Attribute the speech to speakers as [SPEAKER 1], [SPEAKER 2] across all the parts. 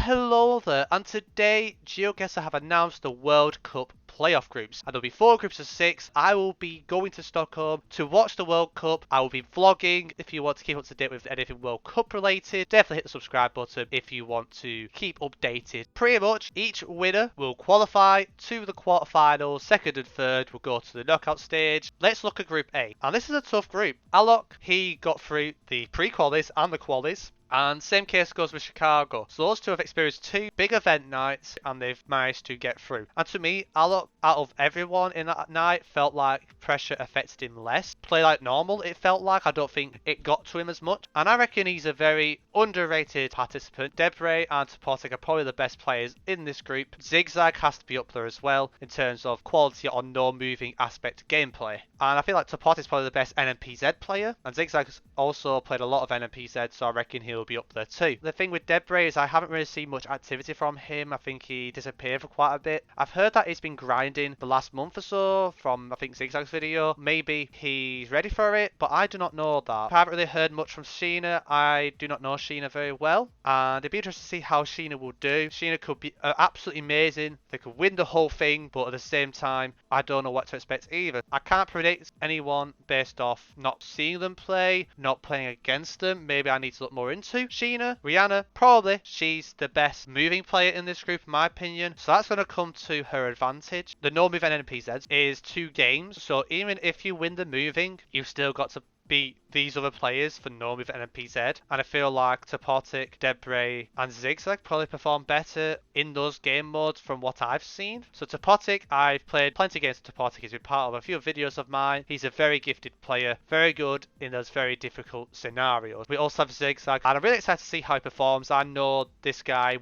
[SPEAKER 1] Hello there, and today GeoGuessr have announced the World Cup playoff groups, and there'll be 4 groups of 6. I will be going to Stockholm to watch the World Cup. I will be vlogging. If you want to keep up to date with anything World Cup related, definitely hit the subscribe button if you want to keep updated. Pretty much each winner will qualify to the quarterfinals. Second and third will go to the knockout stage. Let's look at Group A, and this is a tough group. Alok, he got through the pre-qualies and the qualies. And same case goes with Chicago. So those two have experienced 2 big event nights and they've managed to get through. And to me, Alok, out of everyone in that night, felt like pressure affected him less. Play like normal, it felt like. I don't think it got to him as much. And I reckon he's a very underrated participant. Debre and Topotic are probably the best players in this group. Zigzag has to be up there as well in terms of quality on no moving aspect gameplay. And I feel like Topotic is probably the best NMPZ player. And Zigzag's also played a lot of NMPZ, so I reckon he'll be up there too. The thing with Debre is I haven't really seen much activity from him. I think he disappeared for quite a bit. I've heard that he's been grinding the last month or so from I think Zigzag's video. Maybe he's ready for it, but I do not know that. I haven't really heard much from Sheena. I do not know Sheena very well, and it'd be interesting to see how Sheena will do. Sheena could be absolutely amazing. They could win the whole thing, but at the same time, I don't know what to expect either. I can't predict anyone based off not seeing them play, not playing against them. Maybe I need to look more into Sheena. Rihanna, probably she's the best moving player in this group in my opinion, so that's going to come to her advantage. The no move NPZ is 2 games, so even if you win the moving, you've still got to beat these other players for no move NPZ, and I feel like Topotic, Debre and Zigzag probably perform better in those game modes from what I've seen. So Topotic, I've played plenty against Topotic. He's been part of a few videos of mine. He's a very gifted player, very good in those very difficult scenarios. We also have Zigzag, and I'm really excited to see how he performs. I know this guy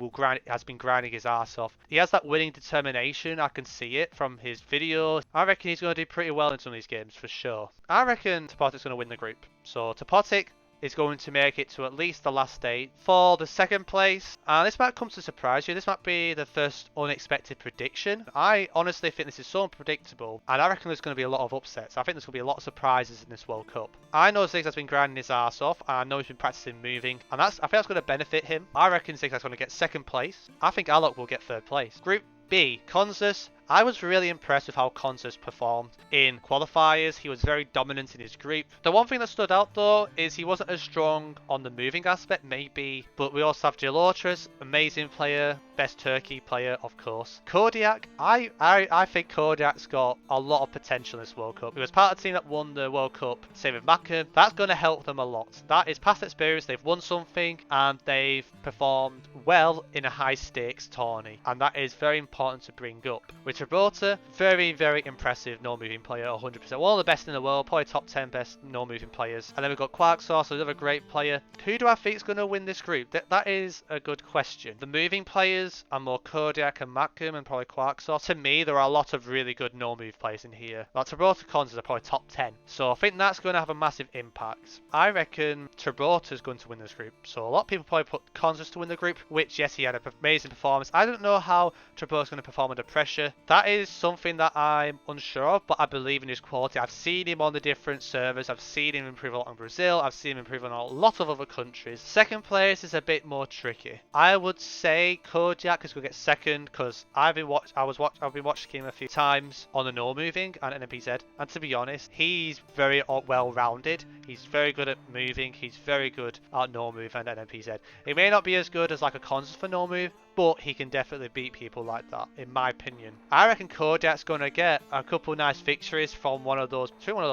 [SPEAKER 1] has been grinding his ass off. He has that winning determination. I can see it from his videos. I reckon he's going to do pretty well in some of these games for sure. I reckon Topotic's going to win the group. So Topotic is going to make it to at least the last stage for the second place. And this might come to surprise you. This might be the first unexpected prediction. I honestly think this is so unpredictable, and I reckon there's going to be a lot of upsets. I think there's going to be a lot of surprises in this World Cup. I know Zigzag's been grinding his ass off, and I know he's been practicing moving, and I think that's going to benefit him. I reckon Zigzag's going to get second place. I think Alok will get third place. Group B, Konsus. I was really impressed with how Konsus performed in qualifiers. He was very dominant in his group. The one thing that stood out though is he wasn't as strong on the moving aspect, maybe, but we also have Gelotras, amazing player, best Turkey player of course. Kodiak, I think Kodiak's got a lot of potential in this World Cup. He was part of the team that won the World Cup, same with Mackham. That's going to help them a lot. That is past experience, they've won something and they've performed well in a high stakes tourney, and that is very important to bring up. With Trabota, very, very impressive no-moving player, 100%. One of the best in the world, probably top 10 best no-moving players. And then we've got Quarksource, another great player. Who do I think is going to win this group? That is a good question. The moving players are more Kodiak and Mackham and probably Quarksource. To me, there are a lot of really good no-move players in here. Like Trabota Cons are probably top 10. So I think that's going to have a massive impact. I reckon Trabota is going to win this group. So a lot of people probably put Cons to win the group, which yes, he had an amazing performance. I don't know how Trabota is going to perform under pressure. That is something that I'm unsure of, but I believe in his quality. I've seen him on the different servers. I've seen him improve a lot in Brazil. I've seen him improve on a lot of other countries. Second place is a bit more tricky. I would say Kodiak is going to get second because I've been watching him a few times on the no moving and NPZ, and to be honest, he's very well rounded. He's very good at moving. He's very good at no move and NPZ. He may not be as good as like a Konsus for no move, but he can definitely beat people like that, in my opinion. I reckon Kodiak's going to get a couple nice victories from one of those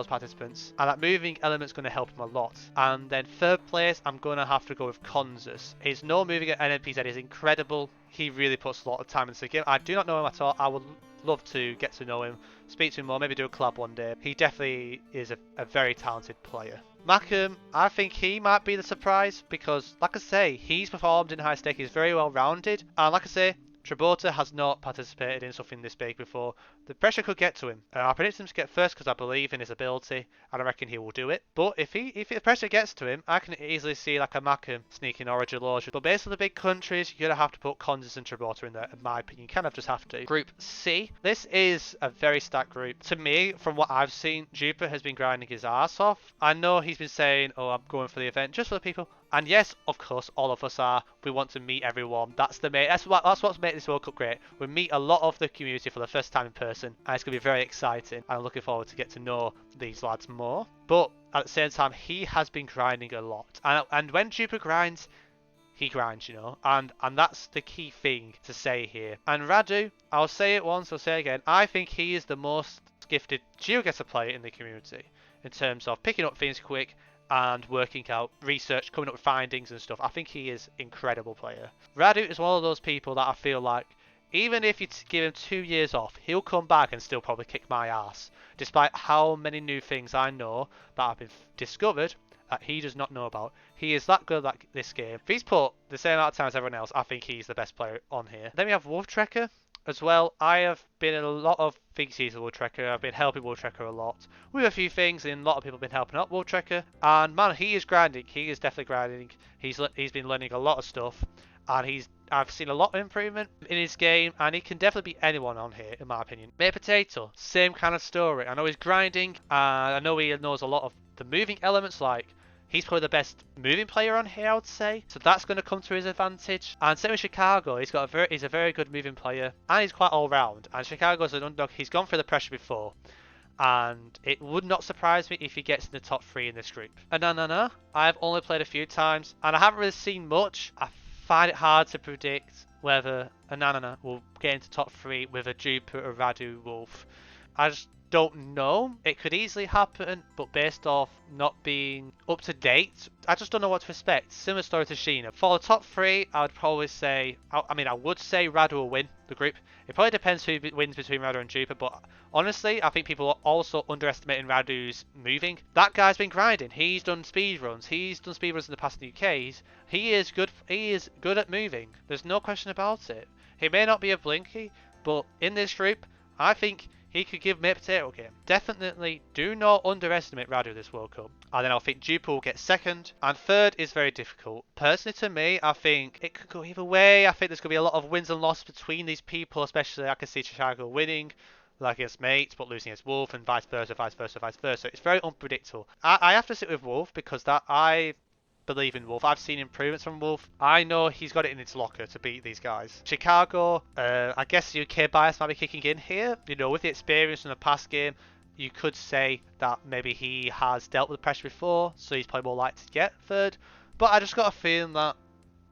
[SPEAKER 1] participants, and that moving element's going to help him a lot. And then third place, I'm going to have to go with Konsus. His no moving at NPZ is incredible. He really puts a lot of time into the game. I do not know him at all. I would love to get to know him, speak to him more, maybe do a collab one day. He definitely is a very talented player. Mackham, I think he might be the surprise because, like I say, he's performed in high stake, he's very well rounded, and like I say, Trabota has not participated in something this big before. The pressure could get to him. I predict him to get first because I believe in his ability, and I reckon he will do it. But if the pressure gets to him, I can easily see like a Mackham sneaking or a Georgia. But based on the big countries, you're going to have to put Konsus and Trabota in there, in my opinion. You kind of just have to. Group C. This is a very stacked group. To me, from what I've seen, Jupiter has been grinding his ass off. I know he's been saying, oh, I'm going for the event just for the people. And yes, of course, all of us are. We want to meet everyone. That's what's made this World Cup great. We meet a lot of the community for the first time in person, and it's going to be very exciting. And I'm looking forward to get to know these lads more. But at the same time, he has been grinding a lot. And when Jupiter grinds, he grinds, you know, and that's the key thing to say here. And Radu, I'll say it once, I'll say it again, I think he is the most gifted GeoGuessr player in the community in terms of picking up things quick and working out research, coming up with findings and stuff. I think he is an incredible player. Radu is one of those people that I feel like even if you give him 2 years off, he'll come back and still probably kick my ass, despite how many new things I know that have been discovered that he does not know about. He is that good at this game. If he's put the same amount of time as everyone else, I think he's the best player on here. Then we have Wolf Trekker as well. I have been in a lot of things he's a Wolf Trekker. I've been helping Wolf Trekker a lot with a few things, and a lot of people have been helping out Wolf Trekker. And man, he is grinding. He is definitely grinding. He's been learning a lot of stuff, and I've seen a lot of improvement in his game, and he can definitely beat anyone on here, in my opinion. Mate Potato, same kind of story. I know he's grinding, and I know he knows a lot of the moving elements, like he's probably the best moving player on here, I would say. So that's going to come to his advantage. And same with Chicago. He's a very good moving player. And he's quite all round. And Chicago's an underdog. He's gone through the pressure before. And it would not surprise me if he gets in the top 3 in this group. And Nana, I've only played a few times. And I haven't really seen much. I find it hard to predict whether Anana will get into top 3 with a Jupiter, Radu, Wolf. I just don't know. It could easily happen, but based off not being up to date, I just don't know what to expect. Similar story to Sheena. For the top 3, I would probably say, I would say Radu will win the group. It probably depends who wins between Radu and Jupiter, but honestly, I think people are also underestimating Radu's moving. That guy's been grinding. He's done speedruns. He's done speedruns in the past UKs. He is good at moving. There's no question about it. He may not be a Blinky, but in this group, I think he could give Mate Potato a game. Definitely do not underestimate Radu this World Cup. And then I think Jupiter will get second. And third is very difficult. Personally to me, I think it could go either way. I think there's going to be a lot of wins and losses between these people. Especially I can see Chicago winning like against Mate, but losing against Wolf, and vice versa, vice versa, vice versa. It's very unpredictable. I have to sit with Wolf because I believe in Wolf. I've seen improvements from Wolf. I know he's got it in his locker to beat these guys. Chicago, I guess UK bias might be kicking in here. You know, with the experience from the past game, you could say that maybe he has dealt with pressure before, so he's probably more likely to get third. But I just got a feeling that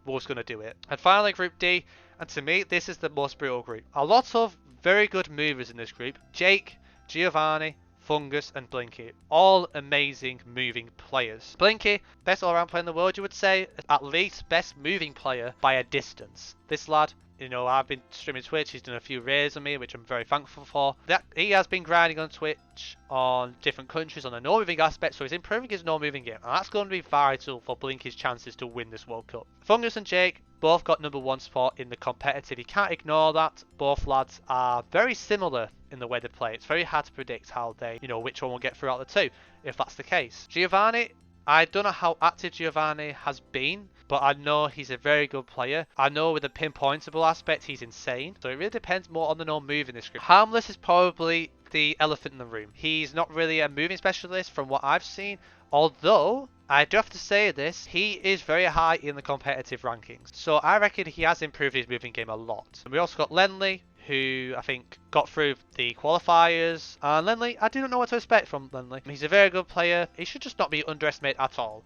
[SPEAKER 1] Wolf's going to do it. And finally, Group D, and to me, this is the most brutal group. A lot of very good movers in this group. Jake, Giovanni, Fungus and Blinky, all amazing moving players. Blinky, best all-round player in the world, you would say, at least best moving player by a distance. This lad, you know, I've been streaming Twitch, he's done a few raids on me, which I'm very thankful for. He has been grinding on Twitch on different countries on the no-moving aspect, so he's improving his no-moving game, and that's going to be vital for Blinky's chances to win this World Cup. Fungus and Jake both got #1 spot in the competitive. You can't ignore that. Both lads are very similar in the way they play. It's very hard to predict how which one will get throughout the two, if that's the case. Giovanni, I don't know how active Giovanni has been, but I know he's a very good player. I know with the pinpointable aspect, he's insane. So it really depends more on the no move in this group. Harmless is probably the elephant in the room. He's not really a moving specialist from what I've seen, although I do have to say this, he is very high in the competitive rankings. So I reckon he has improved his moving game a lot. And we also got Lenley, who I think got through the qualifiers. And Lenley, I didn't know what to expect from Lenley. He's a very good player. He should just not be underestimated at all.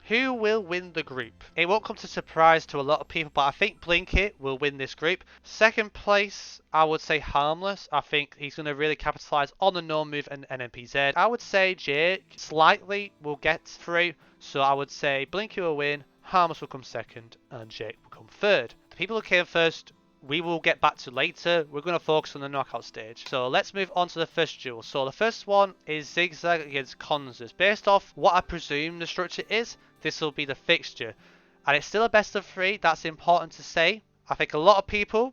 [SPEAKER 1] Who will win the group? It won't come to surprise to a lot of people, but I think Blinky will win this group. Second place, I would say Harmless. I think he's going to really capitalise on the no move and NMPZ. I would say Jake slightly will get through. So I would say Blinky will win, Harmless will come second, and Jake will come third. The people who came first, we will get back to later. We're going to focus on the knockout stage. So let's move on to the first duel. So the first one is Zigzag against Konzers. Based off what I presume the structure is, this will be the fixture. And it's still a best of 3. That's important to say. I think a lot of people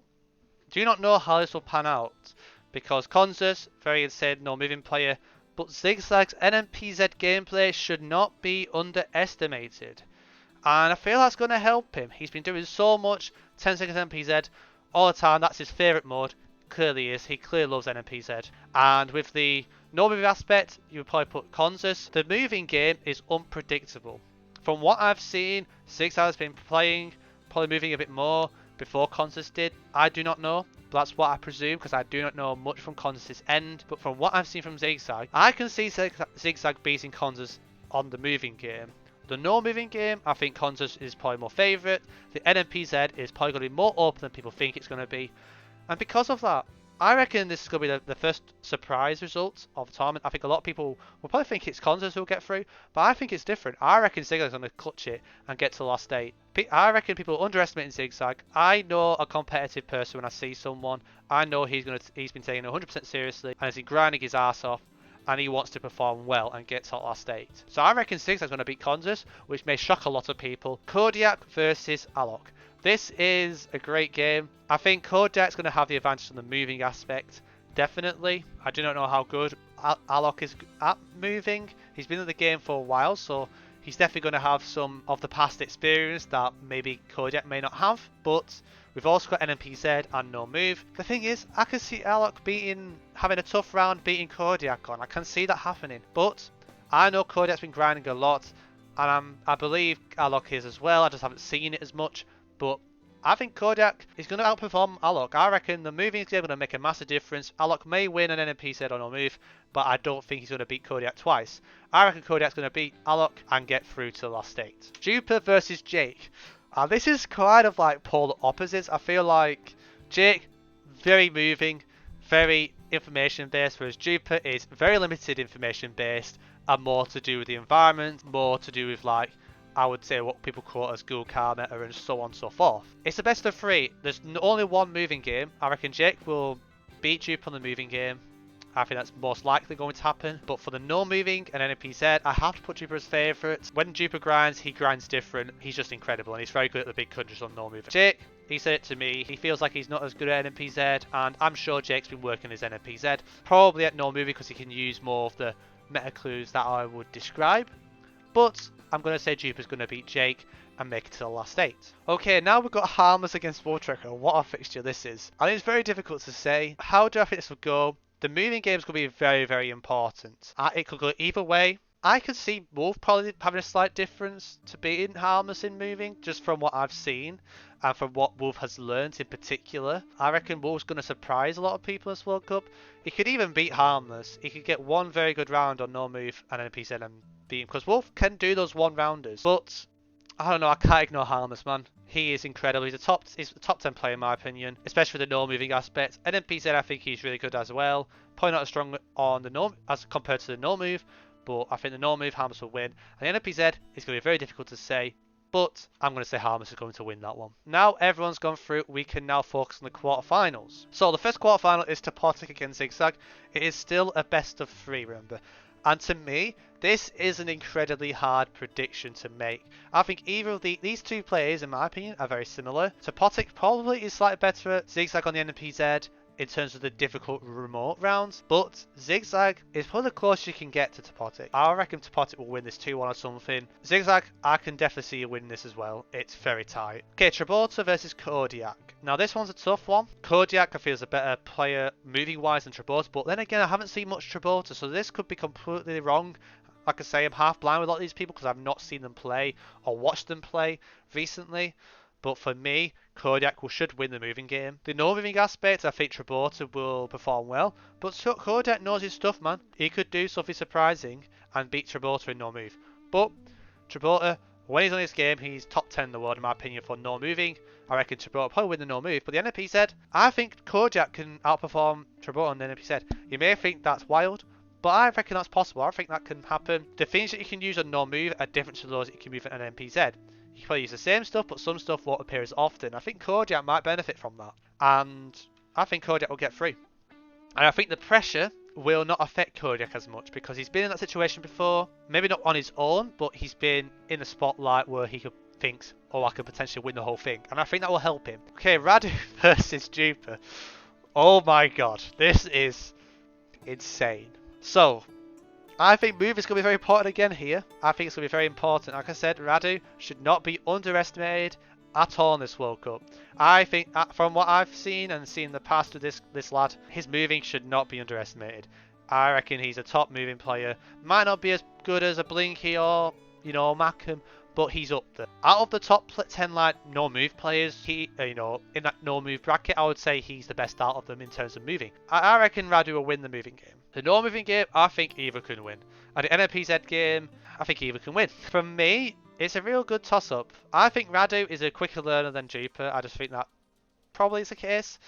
[SPEAKER 1] do not know how this will pan out. Because Konzers, very insane, no moving player. But Zigzag's NMPZ gameplay should not be underestimated. And I feel that's going to help him. He's been doing so much 10 seconds NMPZ all the time. That's his favourite mode. Clearly is. He clearly loves NMPZ. And with the no moving aspect, you would probably put Konzers. The moving game is unpredictable. from what I've seen, Zigzag has been playing, probably moving a bit more before Consus did. I do not know. But that's what I presume, because I do not know much from Consus' end. But from what I've seen from Zigzag, I can see Zigzag beating Consus on the moving game. The no moving game, I think Consus is probably more favourite. The NMPZ is probably going to be more open than people think it's going to be. And because of that, I reckon this is going to be the first surprise result of the tournament. I think a lot of people will probably think it's Consus who'll get through, but I think it's different. I reckon Zigzag's going to clutch it and get to the last 8. I reckon people are underestimating Zigzag. I know a competitive person when I see someone. I know he's been taking it 100% seriously and he's grinding his ass off, and he wants to perform well and get to the last 8. So I reckon Zigzag's going to beat Consus, which may shock a lot of people. Kodiak versus Alok. This is a great game. I think Kodiak's going to have the advantage on the moving aspect. Definitely. I do not know how good Alok is at moving. He's been in the game for a while, so he's definitely going to have some of the past experience that maybe Kodiak may not have. But we've also got NMPZ and no move. The thing is, I can see Alok having a tough round beating Kodiak on. I can see that happening. But I know Kodiak's been grinding a lot, and I believe Alok is as well. I just haven't seen it as much. But I think Kodiak is going to outperform Alok. I reckon the moving is going to make a massive difference. Alok may win an NMP set on no move, but I don't think he's going to beat Kodiak twice. I reckon Kodiak's going to beat Alok and get through to the last 8. Jupiter versus Jake. This is kind of like polar opposites. I feel like Jake, very moving, very information based, whereas Jupiter is very limited information based and more to do with the environment, more to do with like, I would say what people quote as Google car meta and so on and so forth. It's the best of 3. There's only one moving game. I reckon Jake will beat Jupiter on the moving game. I think that's most likely going to happen. But for the no moving and NPZ, I have to put Jupiter as favourite. When Jupiter grinds, he grinds different. He's just incredible and he's very good at the big countries on no moving. Jake, he said it to me. He feels like he's not as good at NPZ, and I'm sure Jake's been working his NPZ. Probably at no moving because he can use more of the meta clues that I would describe. But I'm going to say Jupiter's going to beat Jake and make it to the last 8. Okay, now we've got Harmless against Wolftracker. What a fixture this is. I think it's very difficult to say. How do I think this will go? The moving game is going to be very, very important. It could go either way. I could see Wolf probably having a slight difference to beating Harmless in moving, just from what I've seen and from what Wolf has learnt in particular. I reckon Wolf's going to surprise a lot of people in this World Cup. He could even beat Harmless. He could get one very good round on no move and then NPZ and beat him, because Wolf can do those one-rounders. But I don't know, I can't ignore Harmless, man. He is incredible. He's a top 10 player in my opinion, especially with the no moving aspect. And NPZ, I think he's really good as well. Probably not as strong on the no as compared to the no move, but I think the no move Harmless will win. And the NPZ is going to be very difficult to say, but I'm going to say Harmless is going to win that one. Now everyone's gone through, we can now focus on the quarterfinals. So the first quarterfinal is Topotic against Zigzag. It is still a best of 3, remember. And to me, this is an incredibly hard prediction to make. I think either of these two players, in my opinion, are very similar. Topotic probably is slightly better at Zigzag on the NPZ in terms of the difficult remote rounds, but Zigzag is probably the closest you can get to Topotic. I reckon Topotic will win this 2-1 or something. Zigzag, I can definitely see you winning this as well. It's very tight. Okay, Trabota versus Kodiak. Now this one's a tough one. Kodiak I feel is a better player moving wise than Trabota, but then again I haven't seen much Trabota, so this could be completely wrong. Like I say, I'm half blind with a lot of these people because I've not seen them play or watched them play recently. But for me, Kodiak should win the moving game. The no moving aspect, I think Trabota will perform well. But Kodiak knows his stuff, man. He could do something surprising and beat Trabota in no move. But Trabota, when he's on his game, he's top 10 in the world in my opinion for no moving. I reckon Trabota will probably win the no move. But the NPZ, I think Kodiak can outperform Trabota on the NPZ. You may think that's wild, but I reckon that's possible. I think that can happen. The things that you can use on no move are different to those that you can use on an NPZ. You can probably use the same stuff, but some stuff won't appear as often. I think Kodiak might benefit from that. And I think Kodiak will get through. And I think the pressure will not affect Kodiak as much because he's been in that situation before. Maybe not on his own, but he's been in the spotlight where he could think, oh, I could potentially win the whole thing. And I think that will help him. Okay, Radu versus Jupiter. Oh my god, this is insane. So, I think move is going to be very important again here. I think it's going to be very important. Like I said, Radu should not be underestimated at all in this World Cup. I think from what I've seen and seen in the past with this lad, his moving should not be underestimated. I reckon he's a top moving player. Might not be as good as a Blinky or, Mackham, but he's up there. Out of the top 10 like no move players, he in that no move bracket, I would say he's the best out of them in terms of moving. I reckon Radu will win the moving game. The no moving game, I think either can win. And the NMPZ game, I think either can win. For me, it's a real good toss up. I think Radu is a quicker learner than Jupiter. I just think that probably is the case.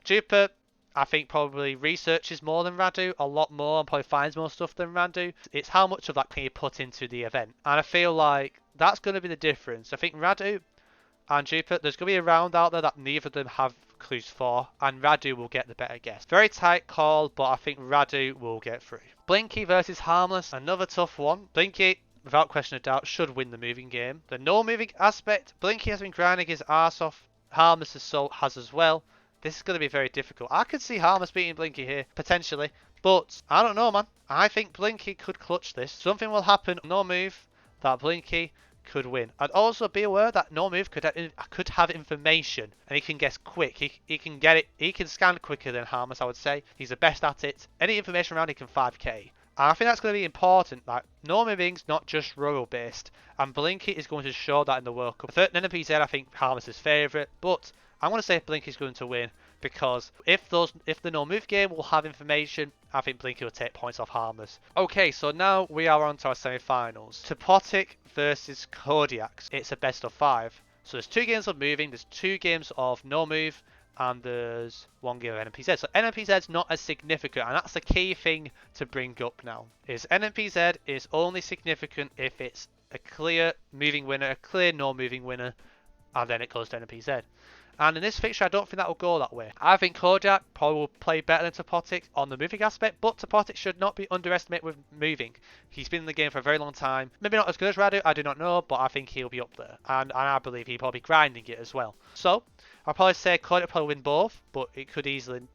[SPEAKER 1] Jupiter, I think probably researches more than Radu, a lot more, and probably finds more stuff than Radu. It's how much of that can you put into the event. And I feel like that's going to be the difference. I think Radu and Jupiter, there's going to be a round out there that neither of them have clues for, and Radu will get the better guess. Very tight call, but I think Radu will get through. Blinky versus Harmless, another tough one. Blinky, without question of doubt, should win the moving game. The no moving aspect, Blinky has been grinding his arse off. Harmless has as well. This is going to be very difficult. I could see Harmless beating Blinky here, potentially. But, I don't know, man. I think Blinky could clutch this. Something will happen, no move, that Blinky could win. And also be aware that no move could have information, and he can guess quick. He can get it. He can scan quicker than Harmless, I would say. He's the best at it. Any information around, he can 5k. And I think that's going to be important. Like, no moving's not just rural based, and Blinky is going to show that in the World Cup. Third NPZ, I think Harmless is favourite, but I'm going to say Blinky's going to win, because if the no move game will have information, I think Blinky will take points off Harmless. Okay, so now we are on to our semi-finals. Topotic versus Kodiaks. It's a best of 5. So there's 2 games of moving, there's 2 games of no move, and there's 1 game of NMPZ. So NMPZ's not as significant, and that's the key thing to bring up now. Is NMPZ is only significant if it's a clear moving winner, a clear no moving winner, and then it goes to NMPZ. And in this fixture, I don't think that will go that way. I think Kodiak probably will play better than Topotic on the moving aspect, but Topotic should not be underestimated with moving. He's been in the game for a very long time. Maybe not as good as Radu, I do not know, but I think he'll be up there. And I believe he'll probably be grinding it as well. So, I'll probably say Kodiak will probably win both, but it could easily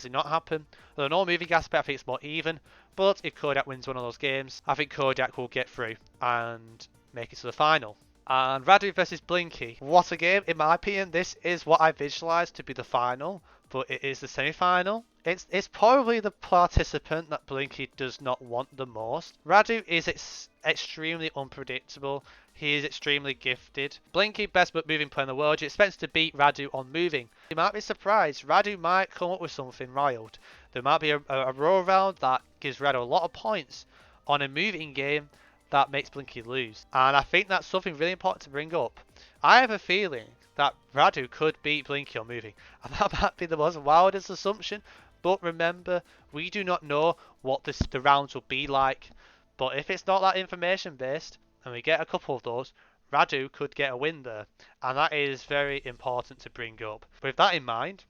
[SPEAKER 1] not happen. The no moving aspect, I think it's more even, but if Kodiak wins one of those games, I think Kodiak will get through and make it to the final. And Radu versus Blinky. What a game. In my opinion, this is what I visualised to be the final, but it is the semi-final. It's probably the participant that Blinky does not want the most. Radu is extremely unpredictable. He is extremely gifted. Blinky, best moving player in the world. You expect to beat Radu on moving. You might be surprised. Radu might come up with something wild. There might be a roll round that gives Radu a lot of points on a moving game that makes Blinky lose. And I think that's something really important to bring up. I have a feeling that Radu could beat Blinky on moving. And that might be the most wildest assumption. But remember, we do not know what the rounds will be like. But if it's not that information based, and we get a couple of those, Radu could get a win there. And that is very important to bring up. With that in mind,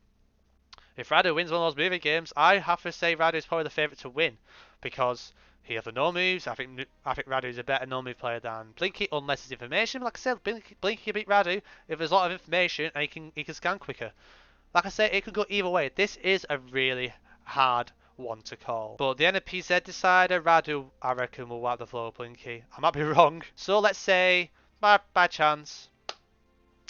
[SPEAKER 1] if Radu wins one of those moving games, I have to say Radu is probably the favourite to win. Because he has the no moves. I think Radu is a better no move player than Blinky, unless it's information. Like I said, Blinky can beat Radu if there's a lot of information and he can scan quicker. Like I said, it could go either way. This is a really hard one to call. But the NPZ decider, Radu, I reckon, will wipe the floor with Blinky. I might be wrong. So let's say, by chance,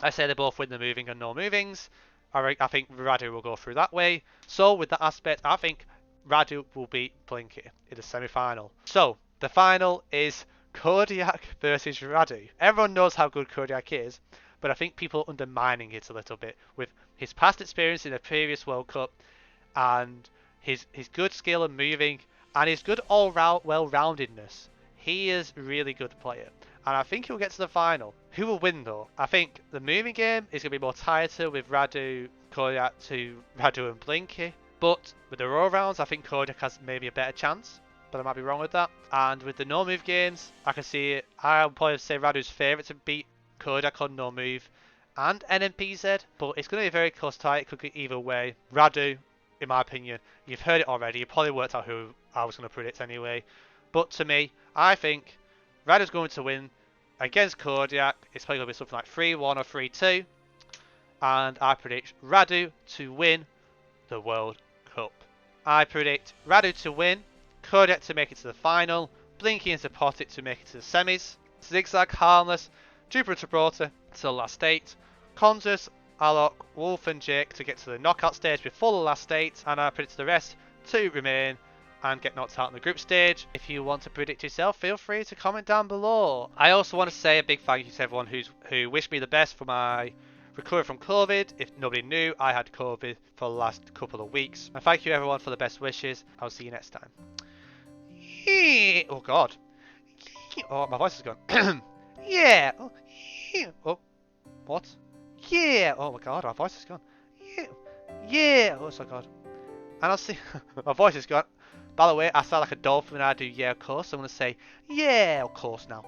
[SPEAKER 1] I say they both win the moving and no movings. I think Radu will go through that way. So with that aspect, I think Radu will beat Blinky in the semi-final. So, the final is Kodiak versus Radu. Everyone knows how good Kodiak is, but I think people are undermining it a little bit with his past experience in the previous World Cup and his good skill and moving and his good all-round well-roundedness. He is a really good player, and I think he'll get to the final. Who will win though? I think the moving game is going to be more tighter with Radu, Kodiak to Radu and Blinky. But with the roll rounds, I think Kodiak has maybe a better chance, but I might be wrong with that. And with the no move games, I can see it. I'll probably say Radu's favourite to beat Kodiak on no move and NMPZ, but it's going to be very close tie. It could go either way. Radu, in my opinion, you've heard it already. You probably worked out who I was going to predict anyway. But to me, I think Radu's going to win against Kodiak. It's probably going to be something like 3-1 or 3-2. And I predict Radu to win the World Cup. I predict Radu to win, Kodiak to make it to the final, Blinky and Topotic to make it to the semis, Zigzag, Harmless, Jupiter Gibraltar to the last 8, Consus, Alok, Wolf and Jake to get to the knockout stage before the last 8, and I predict the rest to remain and get knocked out in the group stage. If you want to predict yourself, feel free to comment down below. I also want to say a big thank you to everyone who wished me the best for my recovery from COVID. If nobody knew, I had COVID for the last couple of weeks. And thank you everyone for the best wishes. I'll see you next time. Oh god. Oh, my voice is gone. Yeah. Oh, yeah. Oh, what? Yeah. Oh my god, my voice is gone. Yeah. Yeah. Oh my god. And I'll see. My voice is gone. By the way, I sound like a dolphin when I do yeah, of course. So I'm going to say yeah, of course now.